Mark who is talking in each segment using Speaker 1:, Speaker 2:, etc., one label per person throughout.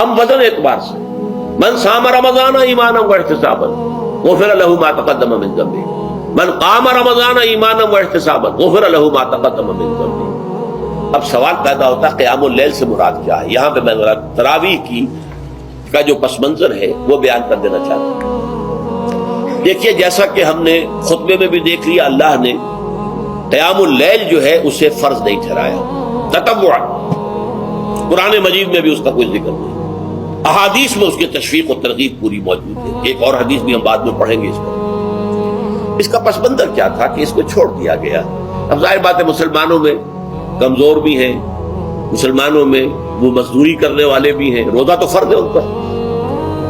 Speaker 1: ہم وزن اعتبار سے من صام رمضان ایمانا واحتسابا غفر له ما تقدم من ذنبه من قام رمضان ایمانا واحتسابا غفر له ما تقدم من ذنبه۔ اب سوال پیدا ہوتا ہے قیام اللیل سے مراد کیا ہے؟ یہاں پہ میں تراویح کی کا جو پس منظر ہے وہ بیان کر دینا چاہتا ہوں۔ دیکھیے جیسا کہ ہم نے خطبے میں بھی دیکھ لیا، اللہ نے قیام اللیل جو ہے اسے فرض نہیں ٹھہرایا تطوعا، قرآن مجید میں بھی اس کا کوئی ذکر نہیں، احادیث میں اس کی تشویق و ترغیب پوری موجود ہے۔ ایک اور حدیث بھی ہم بعد میں پڑھیں گے اس پر۔ اس کا پس منظر کیا تھا کہ اس کو چھوڑ دیا گیا۔ اب ظاہر بات ہے مسلمانوں میں کمزور بھی ہیں، مسلمانوں میں وہ مزدوری کرنے والے بھی ہیں، روزہ تو فرض ہے ان پر،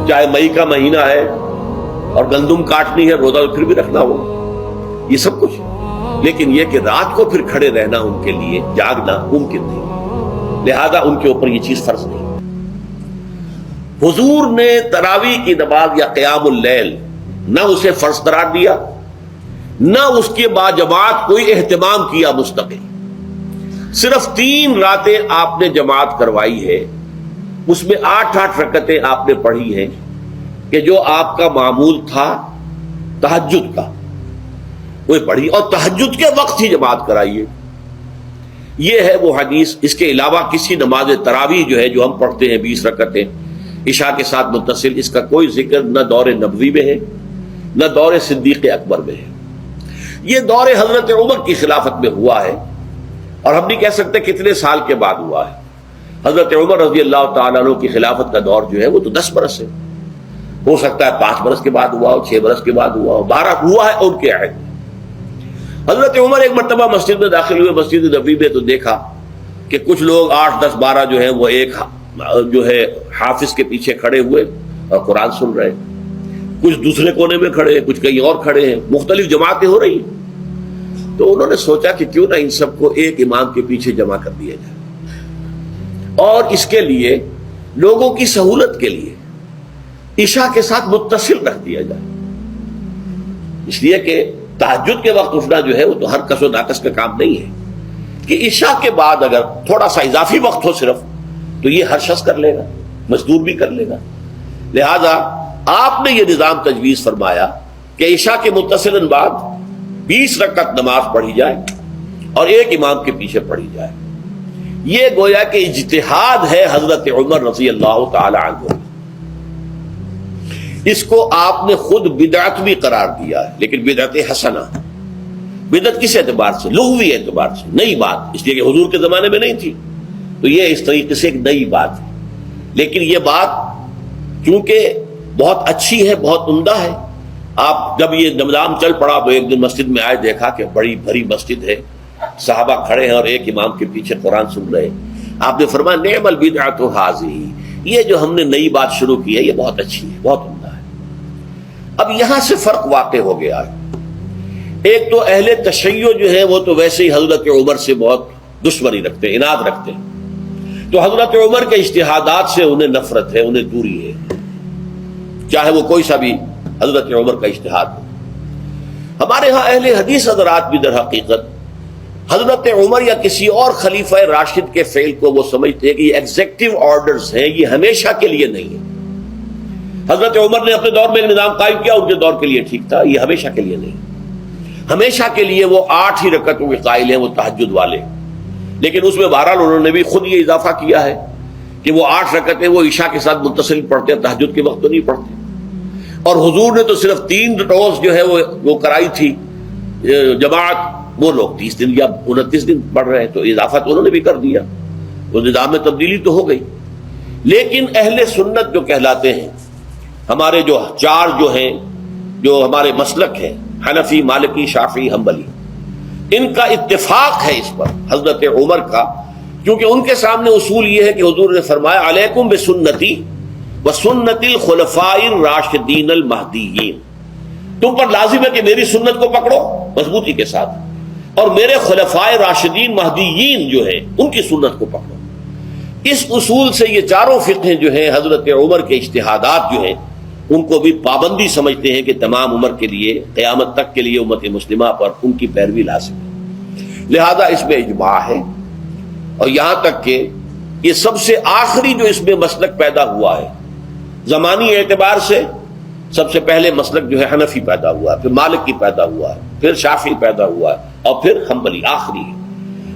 Speaker 1: چاہے مئی کا مہینہ ہے اور گندم کاٹنی ہے روزہ تو پھر بھی رکھنا ہوگا، یہ سب کچھ، لیکن یہ کہ رات کو پھر کھڑے رہنا ان کے لیے جاگنا ممکن نہیں، لہذا ان کے اوپر یہ چیز فرض نہیں۔ حضور نے تراویح کی نماز یا قیام اللیل نہ اسے فرض قرار دیا، نہ اس کے بعد جماعت کوئی اہتمام کیا مستقل، صرف 3 راتیں آپ نے جماعت کروائی ہے، اس میں 8 رکعتیں آپ نے پڑھی ہیں کہ جو آپ کا معمول تھا تہجد کا وہ پڑھی، اور تہجد کے وقت ہی جماعت کرائیے، یہ ہے وہ حدیث۔ اس کے علاوہ کسی نماز تراویح جو ہے جو ہم پڑھتے ہیں 20 رکعتیں عشاء کے ساتھ متصل، اس کا کوئی ذکر نہ دور نبوی میں ہے نہ دور صدیق اکبر میں ہے، یہ دور حضرت عمر کی خلافت میں ہوا ہے، اور ہم نہیں کہہ سکتے کتنے سال کے بعد ہوا ہے۔ حضرت عمر رضی اللہ تعالیٰ عنہ کی خلافت کا دور جو ہے وہ تو 10 برس ہے، ہو سکتا ہے 5 برس کے بعد ہوا ہو، 6 برس کے بعد ہوا ہو، 12 ہوا ہے ان کے عہد۔ حضرت عمر ایک مرتبہ مسجد میں داخل ہوئے، مسجد نبوی میں، تو دیکھا کہ کچھ لوگ 8 10 12 جو ہیں وہ ایک جو ہے حافظ کے پیچھے کھڑے ہوئے اور قرآن سن رہے، کچھ دوسرے کونے میں کھڑے ہیں، کچھ کہیں اور کھڑے ہیں، مختلف جماعتیں ہو رہی ہیں۔ تو انہوں نے سوچا کہ کیوں نہ ان سب کو ایک امام کے پیچھے جمع کر دیا جائے، اور اس کے لیے لوگوں کی سہولت کے لیے عشاء کے ساتھ متصل رکھ دیا جائے، اس لیے کہ تہجد کے وقت اٹھنا جو ہے وہ تو ہر کس و ناقص کا کام نہیں ہے، کہ عشاء کے بعد اگر تھوڑا سا اضافی وقت ہو صرف تو یہ ہر شخص کر لے گا، مزدور بھی کر لے گا۔ لہذا آپ نے یہ نظام تجویز فرمایا کہ عشاء کے متصلاً بعد 20 رکعت نماز پڑھی جائے اور ایک امام کے پیچھے پڑھی جائے۔ یہ گویا کہ اجتہاد ہے حضرت عمر رضی اللہ تعالی عنہ، اس کو آپ نے خود بدعت بھی قرار دیا ہے، لیکن بدعت حسنہ۔ بدعت کس اعتبار سے؟ لغوی اعتبار سے، نئی بات، اس لیے کہ حضور کے زمانے میں نہیں تھی، تو یہ اس طریقے سے ایک نئی بات ہے، لیکن یہ بات چونکہ بہت اچھی ہے، بہت عمدہ ہے۔ آپ جب یہ نظام چل پڑا تو ایک دن مسجد میں آئے، دیکھا کہ بڑی بھری مسجد ہے، صحابہ کھڑے ہیں اور ایک امام کے پیچھے قرآن سن رہے ہیں۔ آپ نے فرمایا نعم البدعۃ ھذہ، یہ جو ہم نے نئی بات شروع کی ہے یہ بہت اچھی ہے، بہت عمدہ ہے۔ اب یہاں سے فرق واقع ہو گیا ہے، ایک تو اہل تشیع جو ہے وہ تو ویسے ہی حضرت عمر سے بہت دشمنی رکھتے ہیں، عناد رکھتے ہیں، تو حضرت عمر کے اجتہادات سے انہیں نفرت ہے، انہیں دوری ہے، چاہے وہ کوئی سا بھی حضرت عمر کا اجتہاد ہو۔ ہمارے ہاں اہل حدیث حضرات بھی در حقیقت حضرت عمر یا کسی اور خلیفہ راشد کے فعل کو وہ سمجھتے ہیں کہ یہ ایگزیکٹو آرڈرز ہیں، یہ ہمیشہ کے لیے نہیں ہے۔ حضرت عمر نے اپنے دور میں ایک نظام قائم کیا، ان کے دور کے لیے ٹھیک تھا، یہ ہمیشہ کے لیے نہیں۔ ہمیشہ کے لیے وہ 8 ہی رکعتوں کے قائل ہیں، وہ تہجد والے، لیکن اس میں بہرحال انہوں نے بھی خود یہ اضافہ کیا ہے کہ وہ 8 رکعتیں وہ عشاء کے ساتھ متصل پڑھتے ہیں، تہجد کے وقت تو نہیں پڑھتے۔ اور حضور نے تو صرف 3 روز جو ہے وہ کرائی تھی جماعت، وہ لوگ 30 دن یا 29 دن پڑھ رہے ہیں، تو اضافہ تو انہوں نے بھی کر دیا، وہ نظام میں تبدیلی تو ہو گئی۔ لیکن اہل سنت جو کہلاتے ہیں، ہمارے جو 4 جو ہیں، جو ہمارے مسلک ہیں، حنفی، مالکی، شافعی، حنبلی، ان کا اتفاق ہے اس پر حضرت عمر کا، کیونکہ ان کے سامنے اصول یہ ہے کہ حضور نے فرمایا علیکم بسنتی وسنت الخلفاء الراشدین المہدیین، تم پر لازم ہے کہ میری سنت کو پکڑو مضبوطی کے ساتھ، اور میرے خلفائے راشدین مہدیین جو ہیں ان کی سنت کو پکڑو۔ اس اصول سے یہ چاروں فقہ جو ہیں حضرت عمر کے اجتہادات جو ہیں ان کو بھی پابندی سمجھتے ہیں کہ تمام عمر کے لیے قیامت تک کے لیے امت مسلمہ پر ان کی پیروی لازم ہے، لہذا اس میں اجماع ہے۔ اور یہاں تک کہ یہ سب سے آخری جو اس میں مسلک پیدا ہوا ہے زمانی اعتبار سے، سب سے پہلے مسلک جو ہے حنفی پیدا ہوا ہے، پھر مالکی پیدا ہوا ہے، پھر شافعی پیدا ہوا ہے، اور پھر حنبلی آخری ہے۔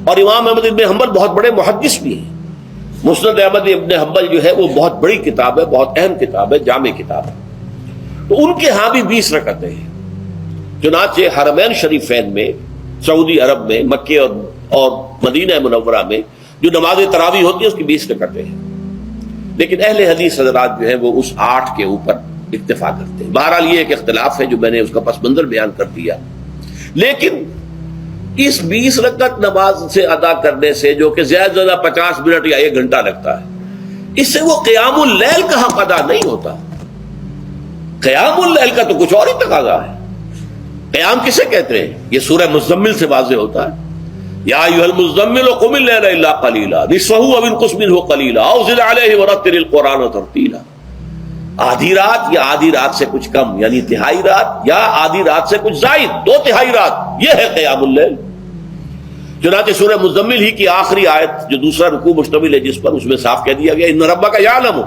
Speaker 1: اور امام احمد ابن حنبل بہت بڑے محدث بھی ہیں۔ مسند احمد ابن حنبل جو ہے وہ بہت بڑی کتاب ہے، بہت اہم کتاب ہے، جامع کتاب ہے۔ تو ان کے ہاں بھی 20 رکعتیں ہیں۔ چنانچہ حرمین شریفین میں، سعودی عرب میں، مکے اور مدینہ منورہ میں جو نماز تراویح ہوتی ہے اس کی 20 رکعتیں ہیں، لیکن اہل حدیث حضرات جو ہیں وہ اس 8 کے اوپر اکتفا کرتے ہیں۔ بہرحال یہ ایک اختلاف ہے جو میں نے اس کا پس منظر بیان کر دیا۔ لیکن اس 20 رکعت نماز سے ادا کرنے سے، جو کہ زیادہ سے زیادہ 50 منٹ یا 1 گھنٹہ لگتا ہے، اس سے وہ قیام اللیل کا حق ادا نہیں ہوتا۔ قیام اللیل کا تو کچھ اور ہی تقاضا ہے۔ قیام کسے کہتے ہیں؟ یہ سورہ مزمل سے واضح ہوتا ہے۔ یا ایھا المزمل قم اللیل الا قلیلا نصفہ او انقص منہ قلیلا او زد علیہ ورتل القرآن ترتیلا۔ آدھی رات یا آدھی رات سے کچھ کم، یعنی تہائی رات، یا آدھی رات سے کچھ زائد، 2 تہائی رات، یہ ہے قیام اللیل۔ چنانچہ سورہ مزمل ہی کی آخری آیت جو دوسرا رکوع مشتمل ہے جس پر، اس میں صاف کہہ دیا گیا ان ربک یعلم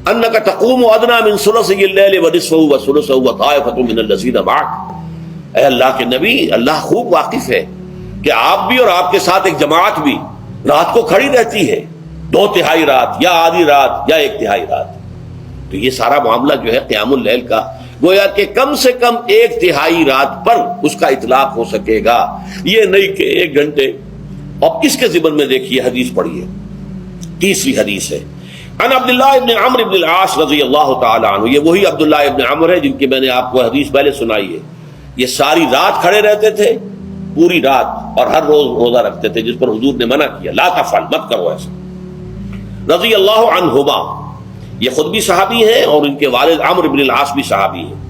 Speaker 1: انک تقوم ادنی من ثلثی اللیل ونصفہ وثلثہ وطائفۃ من الذین معک۔ اے اللہ کے نبی، اللہ خوب واقف ہے کہ آپ بھی اور آپ کے ساتھ ایک جماعت بھی رات کو کھڑی رہتی ہے، 2 تہائی رات یا آدھی رات یا 1 تہائی رات۔ تو یہ سارا معاملہ جو ہے قیام اللیل کا، گویا کہ کم سے کم 1 تہائی رات پر اس کا اطلاق ہو سکے گا، یہ نہیں کہ 1 گھنٹے۔ اب اس کے ضمن میں دیکھیے حدیث پڑھیے، تیسری حدیث ہے عن عبداللہ ابن عمرو ابن العاص رضی اللہ تعالی عنہ۔ یہ وہی عبداللہ ابن عمرو ہے جن کی میں نے آپ کو حدیث پہلے سنائی ہے۔ یہ ساری رات کھڑے رہتے تھے، پوری رات، اور ہر روز روزہ رکھتے تھے، جس پر حضور نے منع کیا، لا تفعل، مت کرو ایسا۔ رضی اللہ عنہما، یہ خود بھی صحابی ہیں اور ان کے والد عمرو بن العاص بھی صحابی ہیں۔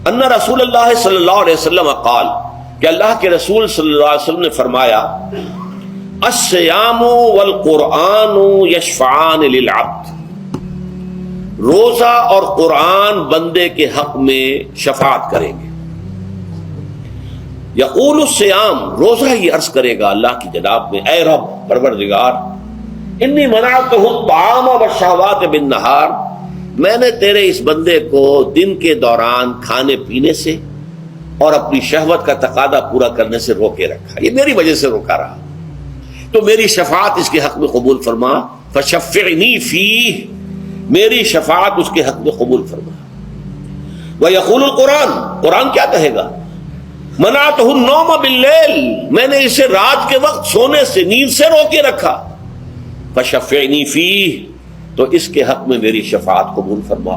Speaker 1: ان رسول اللہ صلی اللہ علیہ وسلم قال، کہ اللہ کے رسول صلی اللہ علیہ وسلم نے فرمایا الصیام والقرآن یشفعان للعبد، روزہ اور قرآن بندے کے حق میں شفاعت کریں گے۔ یقول الصیام، روزہ ہی عرض کرے گا اللہ کی جناب میں، اے رب پروردگار، انی منعتہ الطعام والشہوات بالنہار، میں نے تیرے اس بندے کو دن کے دوران کھانے پینے سے اور اپنی شہوت کا تقاضا پورا کرنے سے روکے رکھا، یہ میری وجہ سے روکا رہا، تو میری شفاعت اس کے حق میں قبول فرما، فشفعنی فیہ، میری شفاعت اس کے حق میں قبول فرما۔ ویقول القرآن، قرآن کیا کہے گا؟ منعتہ النوم باللیل، میں نے اسے رات کے وقت سونے سے، نیند سے روکے رکھا، فشفعنی فیہ، تو اس کے حق میں میری شفاعت قبول فرما۔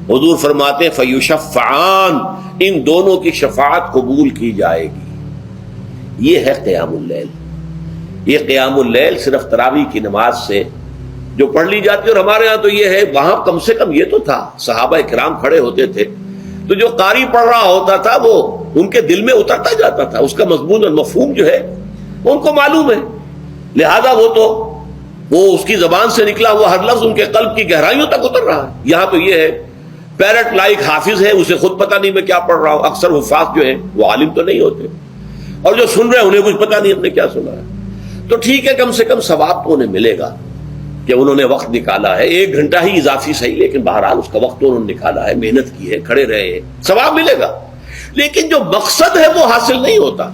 Speaker 1: حضور فرماتے فیشفعان، ان دونوں کی شفاعت قبول کی جائے گی۔ یہ ہے قیام اللیل۔ یہ قیام اللیل صرف تراویح کی نماز سے جو پڑھ لی جاتی ہے، اور ہمارے ہاں تو یہ ہے، وہاں کم سے کم یہ تو تھا، صحابہ کرام کھڑے ہوتے تھے تو جو قاری پڑھ رہا ہوتا تھا وہ ان کے دل میں اترتا جاتا تھا، اس کا مضمون اور مفہوم جو ہے وہ ان کو معلوم ہے، لہذا وہ اس کی زبان سے نکلا ہوا ہر لفظ ان کے قلب کی گہرائیوں تک اتر رہا ہے۔ یہاں تو یہ ہے پیرٹ لائک حافظ ہے، اسے خود پتہ نہیں میں کیا پڑھ رہا ہوں۔ اکثر حفاظ جو ہیں وہ عالم تو نہیں ہوتے، اور جو سن رہے ہیں انہیں کچھ پتہ نہیں ہم نے کیا سنا ہے، تو ٹھیک ہے، کم سے کم ثواب تو انہیں ملے گا کہ انہوں نے وقت نکالا ہے، 1 گھنٹہ ہی اضافی صحیح، لیکن بہرحال اس کا وقت تو انہوں نے نکالا ہے، محنت کی ہے، کھڑے رہے ہیں، ثواب ملے گا۔ لیکن جو مقصد ہے وہ حاصل نہیں ہوتا۔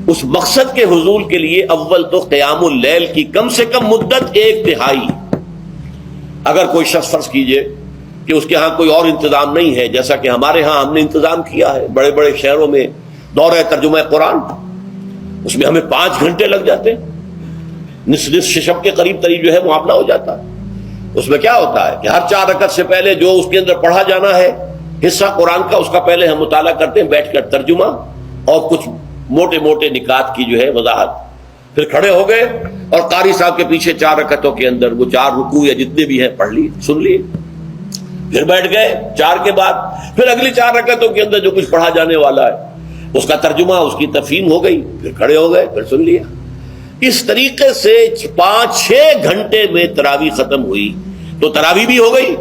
Speaker 1: اس مقصد کے حصول کے لیے اول تو قیام اللیل کی کم سے کم مدت 1/3۔ اگر کوئی شخص فرض کیجئے کہ اس کے ہاں کوئی اور انتظام نہیں ہے، جیسا کہ ہمارے ہاں ہم نے انتظام کیا ہے، بڑے بڑے شہروں میں دورہ ترجمہ قرآن، اس میں ہمیں 5 گھنٹے لگ جاتے ہیں، نصف شب کے قریب تری جو ہے معاملہ ہو جاتا ہے۔ اس میں کیا ہوتا ہے کہ ہر 4 رکعت سے پہلے جو اس کے اندر پڑھا جانا ہے حصہ قرآن کا، اس کا پہلے ہم مطالعہ کرتے ہیں بیٹھ کر، ترجمہ اور کچھ موٹے موٹے نکات کی جو ہے وضاحت، پھر کھڑے ہو گئے اور قاری صاحب کے پیچھے 4 رکعتوں کے اندر وہ 4 رکوع یا جتنے بھی ہیں پڑھ لی، سن لی، پھر بیٹھ گئے 4 کے بعد، پھر اگلی 4 رکعتوں کے اندر جو کچھ پڑھا جانے والا ہے اس کا ترجمہ، اس کی تفہیم ہو گئی، پھر کھڑے ہو گئے، پھر سن لیا۔ اس طریقے سے 5-6 گھنٹے میں تراویح ختم ہوئی، تو تراویح بھی ہو گئی،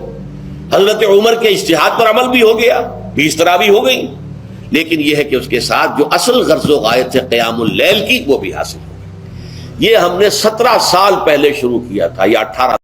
Speaker 1: حضرت عمر کے اجتہاد پر عمل بھی ہو گیا، 20 تراویح ہو گئی، لیکن یہ ہے کہ اس کے ساتھ جو اصل غرض و غایت ہے قیام اللیل کی وہ بھی حاصل ہو گئی۔ یہ ہم نے 17 سال پہلے شروع کیا تھا یا 18